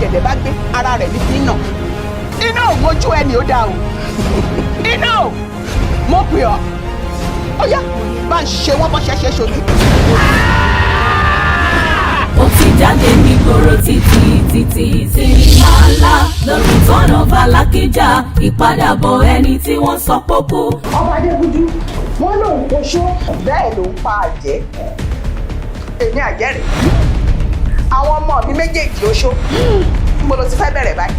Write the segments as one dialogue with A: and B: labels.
A: ọ̀gẹ̀dẹ̀ bá gbé ara rẹ̀ ní fi nà iná ò mójú ẹni ó dá o iná ò mo pè ọ́ ó yá bá ń ṣe wọ́n bọ́ ṣẹṣẹ ṣojú.
B: ó ti jáde nígboro títí sinimá ńlá lórí tọ́nà Alakija ìpadàbọ̀ ẹni tí wọ́n sọ pópó.
A: ọba adébúdú wọn lòun kò ṣó bẹ́ẹ̀ ló ń pa àjẹ́ èmi àjẹ́ rẹ̀ àwọn ọmọ mi méjèèjì ó ṣó mo lọ ti fẹ́ bẹ̀rẹ̀ báyìí.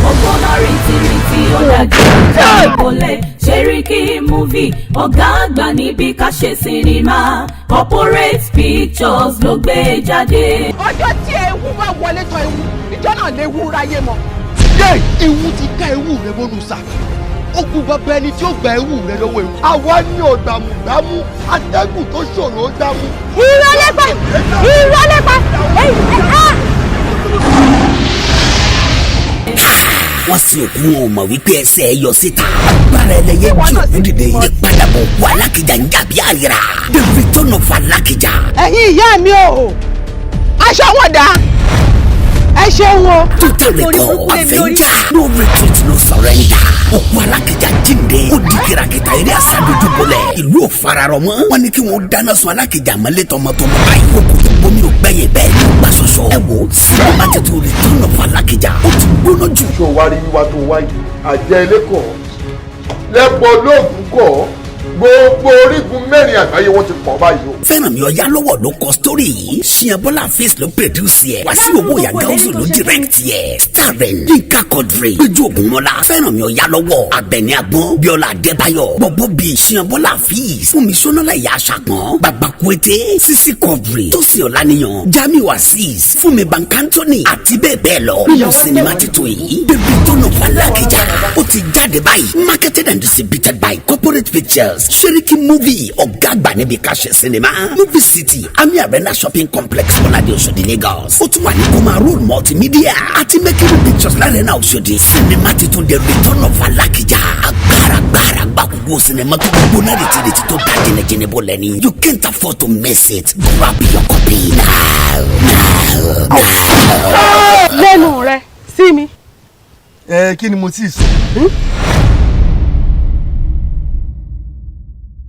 B: ọgbọ́nà rìntìrìntì ó dájú ìjà ìbọlẹ̀ Seriki múvì ọ̀gá àgbà níbi ká ṣe sinimá corporate pictures ló gbé jáde.
A: ọjọ́ tí ewu bá wọlé tán ewu ìjọ náà léwu ráyé mọ́.
C: yé ewu ti ká ewu rẹ bọ́nu sá ogun bàbá ẹni tí ó gba ewu rẹ lọ́wọ́ ewu. àwa ní ọ̀gbàmùgbàmù atẹ́gùn tó ṣòro ó dámú.
D: ìrọ̀lẹ́pà
E: wọ́n sì òkú wọn ò mọ̀ wípé ẹsẹ̀ ẹ yọ síta. agbára ẹlẹ́yẹ jí òkú dìde. ìpadàbọ̀ òkú Alakija ń jà bí àyíra. the return of Alakija.
A: ẹ̀yin ìyá mi o aṣọ wọn dá ẹ ṣeun o.
E: total recall avenger no retreat no surrender. òkú Alakija jíǹde ó di kìràkìtà eré àsádójúbọlẹ̀. ìlú ò fararọ mọ́. wọ́n ní kí wọ́n dáná sun Alakija mọ́lẹ̀ tọmọtọmọ báyìí. ó kò tó bomi ò gbẹ̀yìn bẹ́ẹ̀ ní ìgbà ṣoṣo. ẹ wo sinimá tètè return of Alakija ó ti gbóná jù.
F: ṣé o wá rí wíwá tó wáyé àjẹ́ ilé kọ̀ lẹ́bọ̀ lóògùn kọ̀ gbogbo orígun mẹ́rin àgbáyé wọ́n ti pọ̀ báyìí o.
E: fẹ́ràn mi ọ̀yá lọ́wọ́ ló kọ sítórì yìí Ṣìyànbọ́lá face ló produce yẹ Wàsíù owó ìyá gáúsù ló direct yẹ starring Yínká Quadri Péjú Ògúnmọ́lá fẹ́ràn mi ọ̀yá lọ́wọ́ Àbẹ̀ní Àgbọ̀n Bíọ́lá Adébáyọ̀ Bọ̀bọ̀ bíi Ṣìyànbọ́lá face Fúnmi Ṣónálá ìyá Aṣàpọ̀n Bàbá Kúété Sisi Quadri Tósìn Ọláníyàn Jamiu Azeez Fúnmi Bankantoni àti bẹ́ẹ̀ bẹ́ẹ̀ lọ nínú sinimá titun yìí The Return of Alakija ó ti jáde báyìí marketed and distributed by Corporate Pictures Seriki movie ọ̀gá àgbà níbi ká ṣe sinimá movie city Ami Arena shopping complex Bọ́ládé Òṣòdì Lagos ó tún wà ní Koma road multimedia àti Mercury pictures lárẹ́nà Òṣòdì sinimá titun The Return of Alakija agbára gbàgbó sinimá tó gbóná retí tó dá jìnnìjìnnì bó lẹ́ni you can't afford to miss it grab your copy now.
D: lẹ́nu rẹ sí mi.
C: kí ni mo ti sọ.